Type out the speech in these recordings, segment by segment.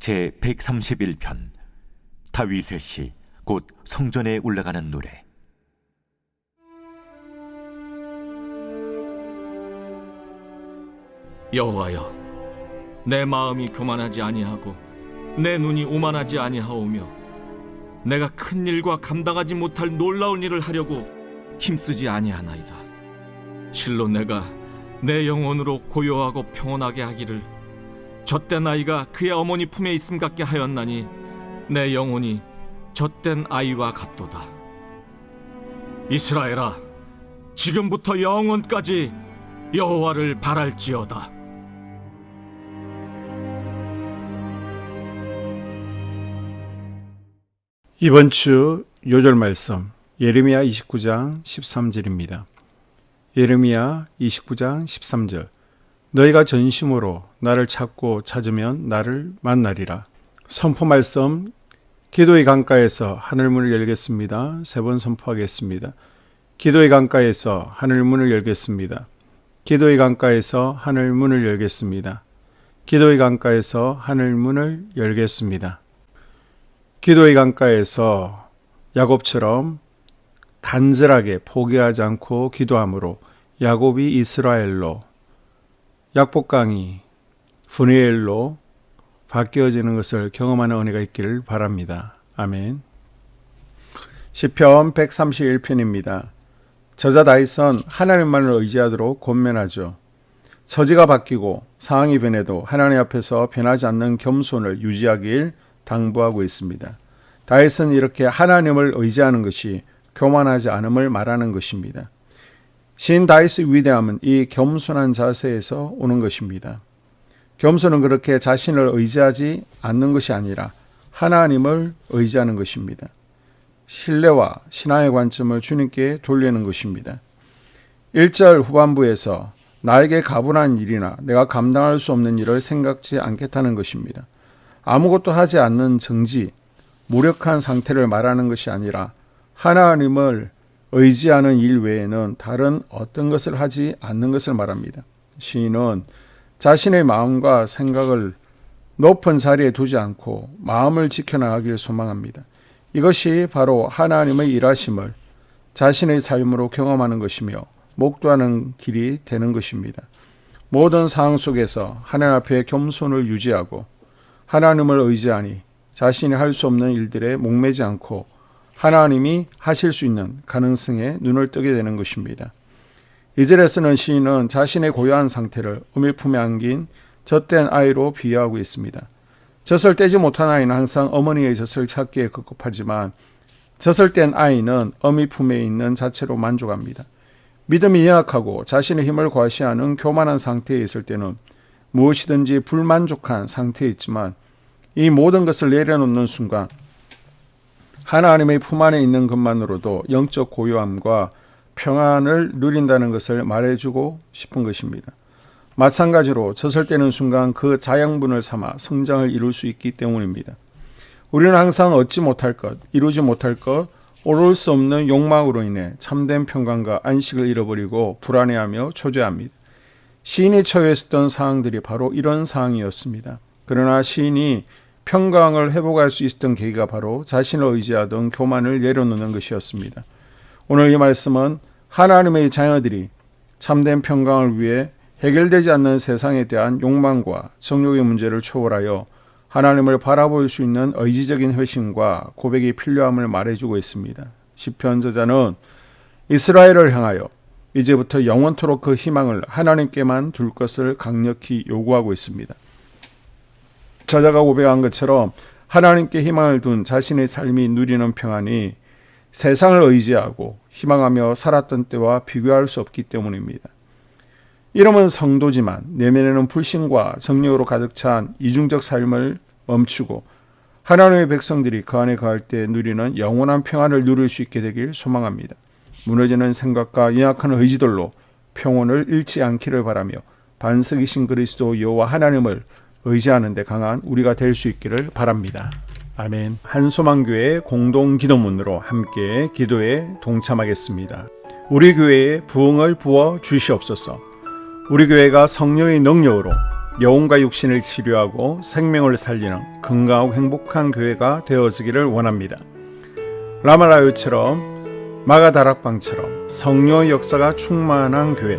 제 131편 다윗의 시 곧 성전에 올라가는 노래. 여호와여, 내 마음이 교만하지 아니하고 내 눈이 오만하지 아니하오며 내가 큰 일과 감당하지 못할 놀라운 일을 하려고 힘쓰지 아니하나이다. 실로 내가 내 영혼으로 고요하고 평온하게 하기를 젖된 아이가 그의 어머니 품에 있음 같게 하였나니 내 영혼이 젖된 아이와 같도다. 이스라엘아, 지금부터 영원까지 여호와를 바랄지어다. 이번 주 요절 말씀 예레미야 29장 13절입니다. 예레미야 29장 13절. 너희가 전심으로 나를 찾고 찾으면 나를 만나리라. 선포 말씀 기도의 강가에서 하늘문을 열겠습니다. 3번 선포하겠습니다. 기도의 강가에서 하늘문을 열겠습니다. 기도의 강가에서 하늘문을 열겠습니다. 기도의 강가에서 하늘문을 열겠습니다. 기도의 강가에서 야곱처럼 간절하게 포기하지 않고 기도함으로 야곱이 이스라엘로, 약복강이 분이엘로 바뀌어지는 것을 경험하는 은혜가 있기를 바랍니다. 아멘. 시편 131편입니다. 저자 다윗은 하나님만을 의지하도록 권면하죠. 처지가 바뀌고 상황이 변해도 하나님 앞에서 변하지 않는 겸손을 유지하길 당부하고 있습니다. 다윗은 이렇게 하나님을 의지하는 것이 교만하지 않음을 말하는 것입니다. 시인 다윗의 위대함은 이 겸손한 자세에서 오는 것입니다. 겸손은 그렇게 자신을 의지하지 않는 것이 아니라 하나님을 의지하는 것입니다. 신뢰와 신앙의 관점을 주님께 돌리는 것입니다. 1절 후반부에서 나에게 가분한 일이나 내가 감당할 수 없는 일을 생각지 않겠다는 것입니다. 아무것도 하지 않는 정지, 무력한 상태를 말하는 것이 아니라 하나님을 의지하는 일 외에는 다른 어떤 것을 하지 않는 것을 말합니다. 시인은 자신의 마음과 생각을 높은 자리에 두지 않고 마음을 지켜나가길 소망합니다. 이것이 바로 하나님의 일하심을 자신의 삶으로 경험하는 것이며 목도하는 길이 되는 것입니다. 모든 상황 속에서 하나님 앞에 겸손을 유지하고 하나님을 의지하니 자신이 할 수 없는 일들에 목매지 않고 하나님이 하실 수 있는 가능성에 눈을 뜨게 되는 것입니다. 2절에서는 시인은 자신의 고요한 상태를 어미 품에 안긴 젖된 아이로 비유하고 있습니다. 젖을 떼지 못한 아이는 항상 어머니의 젖을 찾기에 급급하지만 젖을 뗀 아이는 어미 품에 있는 자체로 만족합니다. 믿음이 연약하고 자신의 힘을 과시하는 교만한 상태에 있을 때는 무엇이든지 불만족한 상태에 있지만 이 모든 것을 내려놓는 순간 하나님의 품 안에 있는 것만으로도 영적 고요함과 평안을 누린다는 것을 말해주고 싶은 것입니다. 마찬가지로 젖을 떼는 순간 그 자양분을 삼아 성장을 이룰 수 있기 때문입니다. 우리는 항상 얻지 못할 것, 이루지 못할 것, 오를 수 없는 욕망으로 인해 참된 평강과 안식을 잃어버리고 불안해하며 초조합니다. 시인이 처해있었던 상황들이 바로 이런 상황이었습니다. 그러나 시인이 평강을 회복할 수 있었던 계기가 바로 자신을 의지하던 교만을 내려놓는 것이었습니다. 오늘 이 말씀은 하나님의 자녀들이 참된 평강을 위해 해결되지 않는 세상에 대한 욕망과 정욕의 문제를 초월하여 하나님을 바라볼 수 있는 의지적인 회심과 고백이 필요함을 말해주고 있습니다. 시편 저자는 이스라엘을 향하여 이제부터 영원토록 그 희망을 하나님께만 둘 것을 강력히 요구하고 있습니다. 저자가 고백한 것처럼 하나님께 희망을 둔 자신의 삶이 누리는 평안이 세상을 의지하고 희망하며 살았던 때와 비교할 수 없기 때문입니다. 이름은 성도지만 내면에는 불신과 정욕으로 가득 찬 이중적 삶을 멈추고 하나님의 백성들이 그 안에 거할 때 누리는 영원한 평안을 누릴 수 있게 되길 소망합니다. 무너지는 생각과 연약한 의지들로 평온을 잃지 않기를 바라며 반석이신 그리스도 여호와 하나님을 의지하는 데 강한 우리가 될 수 있기를 바랍니다. 아멘. 한소망교회 공동기도문으로 함께 기도에 동참하겠습니다. 우리 교회에 부흥을 부어 주시옵소서. 우리 교회가 성령의 능력으로 영혼과 육신을 치료하고 생명을 살리는 건강하고 행복한 교회가 되어지기를 원합니다. 라말라요처럼 마가다락방처럼 성령의 역사가 충만한 교회,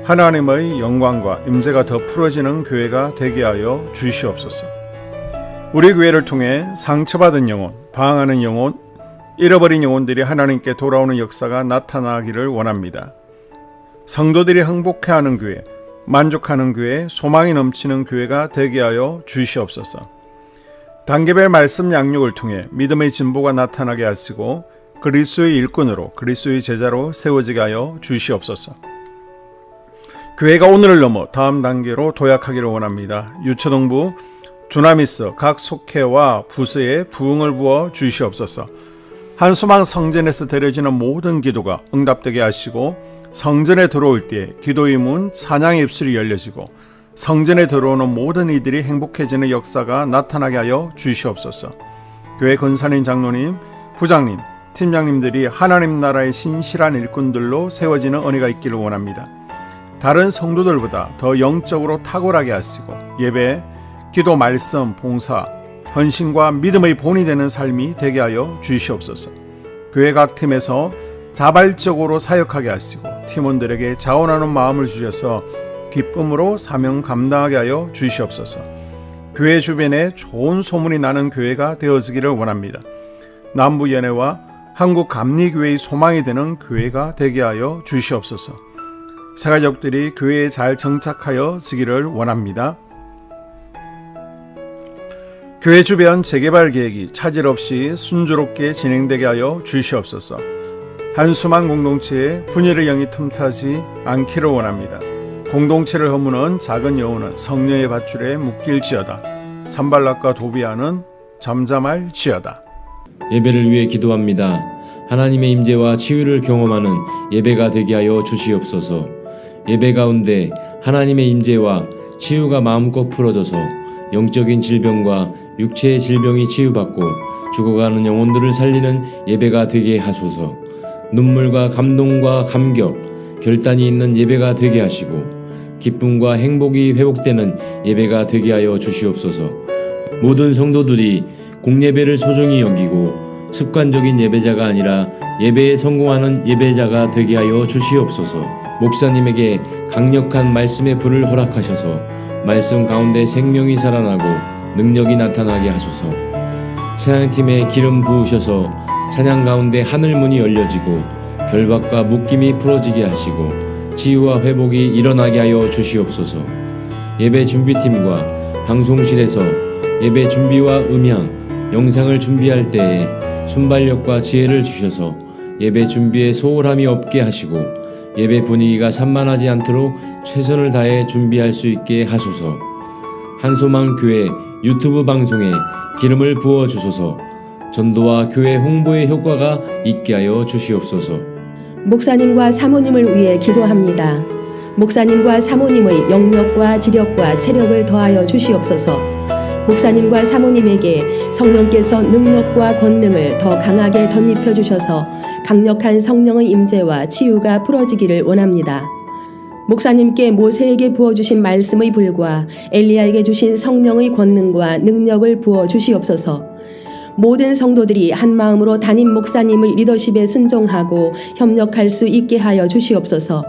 하나님의 영광과 임재가 더 풀어지는 교회가 되게 하여 주시옵소서. 우리 교회를 통해 상처받은 영혼, 방황하는 영혼, 잃어버린 영혼들이 하나님께 돌아오는 역사가 나타나기를 원합니다. 성도들이 행복해하는 교회, 만족하는 교회, 소망이 넘치는 교회가 되게 하여 주시옵소서. 단계별 말씀 양육을 통해 믿음의 진보가 나타나게 하시고 그리스도의 일꾼으로 그리스도의 제자로 세워지게 하여 주시옵소서. 교회가 오늘을 넘어 다음 단계로 도약하기를 원합니다. 유초동부 주나미스 각 속회와 부서에 부흥을 부어 주시옵소서. 한수망 성전에서 드려지는 모든 기도가 응답되게 하시고 성전에 들어올 때 기도의 문, 찬양의 입술이 열려지고 성전에 들어오는 모든 이들이 행복해지는 역사가 나타나게 하여 주시옵소서. 교회 권사님, 장로님, 부장님, 팀장님들이 하나님 나라의 신실한 일꾼들로 세워지는 은혜가 있기를 원합니다. 다른 성도들보다 더 영적으로 탁월하게 하시고 예배, 기도, 말씀, 봉사, 헌신과 믿음의 본이 되는 삶이 되게 하여 주시옵소서. 교회 각 팀에서 자발적으로 사역하게 하시고 팀원들에게 자원하는 마음을 주셔서 기쁨으로 사명 감당하게 하여 주시옵소서. 교회 주변에 좋은 소문이 나는 교회가 되어지기를 원합니다. 남부연회와 한국감리교회의 소망이 되는 교회가 되게 하여 주시옵소서. 새가족들이 교회에 잘 정착하여 지기를 원합니다. 교회 주변 재개발 계획이 차질 없이 순조롭게 진행되게 하여 주시옵소서. 한수만 공동체에 분열의 영이 틈타지 않기를 원합니다. 공동체를 허무는 작은 여우는 성령의 밧줄에 묶일지어다. 산발락과 도비아는 잠잠할지어다. 예배를 위해 기도합니다. 하나님의 임재와 치유를 경험하는 예배가 되게 하여 주시옵소서. 예배 가운데 하나님의 임재와 치유가 마음껏 풀어져서 영적인 질병과 육체의 질병이 치유받고 죽어가는 영혼들을 살리는 예배가 되게 하소서. 눈물과 감동과 감격, 결단이 있는 예배가 되게 하시고 기쁨과 행복이 회복되는 예배가 되게 하여 주시옵소서. 모든 성도들이 공예배를 소중히 여기고 습관적인 예배자가 아니라 예배에 성공하는 예배자가 되게 하여 주시옵소서. 목사님에게 강력한 말씀의 불을 허락하셔서 말씀 가운데 생명이 살아나고 능력이 나타나게 하소서. 찬양팀에 기름 부으셔서 찬양 가운데 하늘문이 열려지고 결박과 묶임이 풀어지게 하시고 치유와 회복이 일어나게 하여 주시옵소서. 예배 준비팀과 방송실에서 예배 준비와 음향, 영상을 준비할 때에 순발력과 지혜를 주셔서 예배 준비에 소홀함이 없게 하시고 예배 분위기가 산만하지 않도록 최선을 다해 준비할 수 있게 하소서. 한소망 교회 유튜브 방송에 기름을 부어 주소서. 전도와 교회 홍보의 효과가 있게 하여 주시옵소서. 목사님과 사모님을 위해 기도합니다. 목사님과 사모님의 영력과 지력과 체력을 더하여 주시옵소서. 목사님과 사모님에게 성령께서 능력과 권능을 더 강하게 덧입혀 주셔서 강력한 성령의 임재와 치유가 풀어지기를 원합니다. 목사님께 모세에게 부어주신 말씀의 불과 엘리야에게 주신 성령의 권능과 능력을 부어 주시옵소서. 모든 성도들이 한 마음으로 담임 목사님의 리더십에 순종하고 협력할 수 있게 하여 주시옵소서.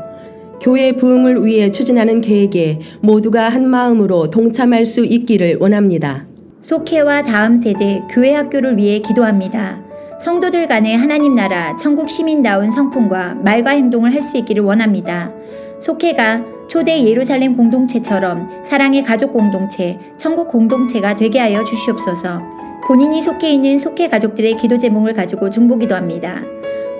교회 부흥을 위해 추진하는 계획에 모두가 한 마음으로 동참할 수 있기를 원합니다. 속회와 다음 세대 교회 학교를 위해 기도합니다. 성도들 간의 하나님 나라 천국 시민다운 성품과 말과 행동을 할 수 있기를 원합니다. 속회가 초대 예루살렘 공동체처럼 사랑의 가족 공동체, 천국 공동체가 되게 하여 주시옵소서. 본인이 속해 있는 속회 가족들의 기도 제목을 가지고 중보기도합니다.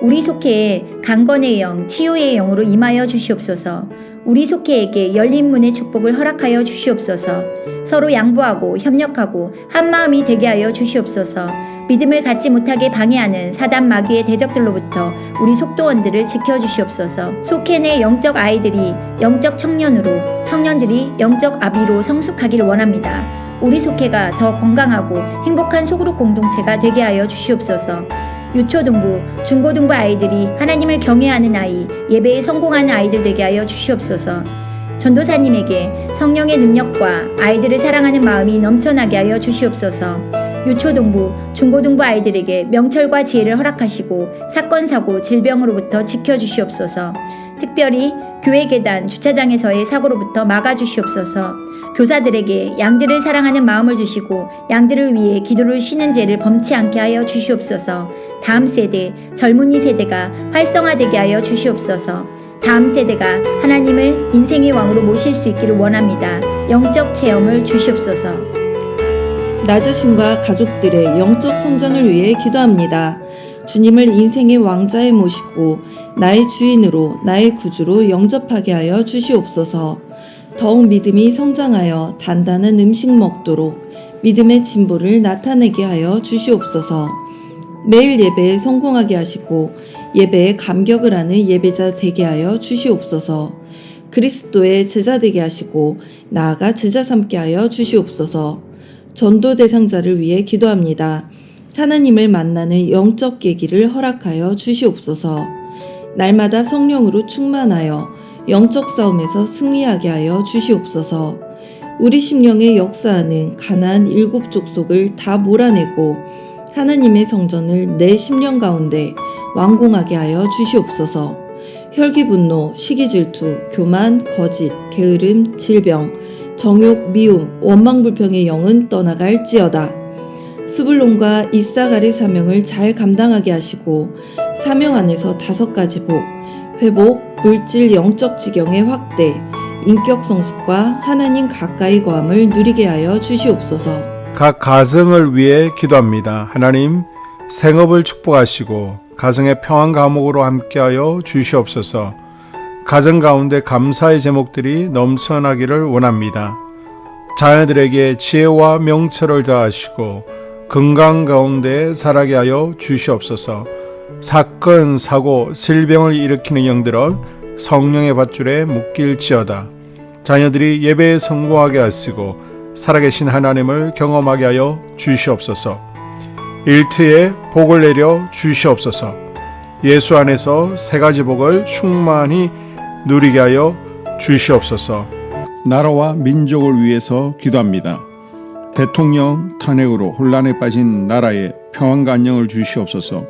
우리 속회에 강건의 영, 치유의 영으로 임하여 주시옵소서. 우리 속회에게 열린 문의 축복을 허락하여 주시옵소서. 서로 양보하고 협력하고 한마음이 되게 하여 주시옵소서. 믿음을 갖지 못하게 방해하는 사단 마귀의 대적들로부터 우리 속도원들을 지켜주시옵소서. 속회 내 영적 아이들이 영적 청년으로, 청년들이 영적 아비로 성숙하기를 원합니다. 우리 속회가 더 건강하고 행복한 소그룹 공동체가 되게 하여 주시옵소서. 유초등부, 중고등부 아이들이 하나님을 경외하는 아이, 예배에 성공하는 아이들 되게 하여 주시옵소서. 전도사님에게 성령의 능력과 아이들을 사랑하는 마음이 넘쳐나게 하여 주시옵소서. 유초등부, 중고등부 아이들에게 명철과 지혜를 허락하시고 사건, 사고, 질병으로부터 지켜주시옵소서. 특별히 교회 계단, 주차장에서의 사고로부터 막아주시옵소서. 교사들에게 양들을 사랑하는 마음을 주시고 양들을 위해 기도를 쉬는 죄를 범치 않게 하여 주시옵소서. 다음 세대, 젊은이 세대가 활성화되게 하여 주시옵소서. 다음 세대가 하나님을 인생의 왕으로 모실 수 있기를 원합니다. 영적 체험을 주시옵소서. 나 자신과 가족들의 영적 성장을 위해 기도합니다. 주님을 인생의 왕자에 모시고 나의 주인으로 나의 구주로 영접하게 하여 주시옵소서. 더욱 믿음이 성장하여 단단한 음식 먹도록 믿음의 진보를 나타내게 하여 주시옵소서. 매일 예배에 성공하게 하시고 예배에 감격을 하는 예배자 되게 하여 주시옵소서. 그리스도의 제자 되게 하시고 나아가 제자 삼게 하여 주시옵소서. 전도 대상자를 위해 기도합니다. 하나님을 만나는 영적 계기를 허락하여 주시옵소서. 날마다 성령으로 충만하여 영적 싸움에서 승리하게 하여 주시옵소서. 우리 심령에 역사하는 가나안 7 족속을 다 몰아내고 하나님의 성전을 내 심령 가운데 완공하게 하여 주시옵소서. 혈기 분노, 시기 질투, 교만, 거짓, 게으름, 질병, 정욕, 미움, 원망불평의 영은 떠나갈지어다. 스불론과 이사갈의 사명을 잘 감당하게 하시고 사명 안에서 5가지 복, 회복, 물질 영적 지경의 확대, 인격 성숙과 하나님 가까이 거함을 누리게 하여 주시옵소서. 각 가정을 위해 기도합니다. 하나님, 생업을 축복하시고 가정의 평안 감옥으로 함께하여 주시옵소서. 가정 가운데 감사의 제목들이 넘쳐나기를 원합니다. 자녀들에게 지혜와 명철을 더하시고 건강 가운데 자라게 하여 주시옵소서. 사건, 사고, 질병을 일으키는 영들은 성령의 밧줄에 묶일지어다. 자녀들이 예배에 성공하게 하시고 살아계신 하나님을 경험하게 하여 주시옵소서. 일터에 복을 내려 주시옵소서. 예수 안에서 3가지 복을 충만히 누리게 하여 주시옵소서. 나라와 민족을 위해서 기도합니다. 대통령 탄핵으로 혼란에 빠진 나라에 평안과 안녕을 주시옵소서.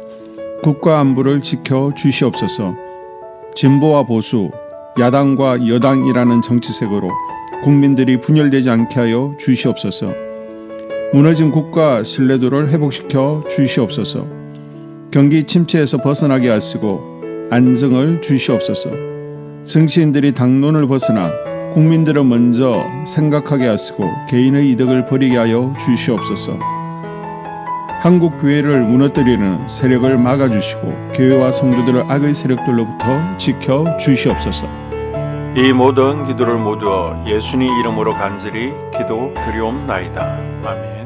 국가 안보를 지켜 주시옵소서. 진보와 보수, 야당과 여당이라는 정치색으로 국민들이 분열되지 않게 하여 주시옵소서. 무너진 국가 신뢰도를 회복시켜 주시옵소서. 경기 침체에서 벗어나게 하시고 안정을 주시옵소서. 정치인들이 당론을 벗어나 국민들을 먼저 생각하게 하시고 개인의 이득을 버리게 하여 주시옵소서. 한국 교회를 무너뜨리는 세력을 막아주시고 교회와 성도들을 악의 세력들로부터 지켜 주시옵소서. 이 모든 기도를 모두 예수님 이름으로 간절히 기도드리옵나이다. 아멘.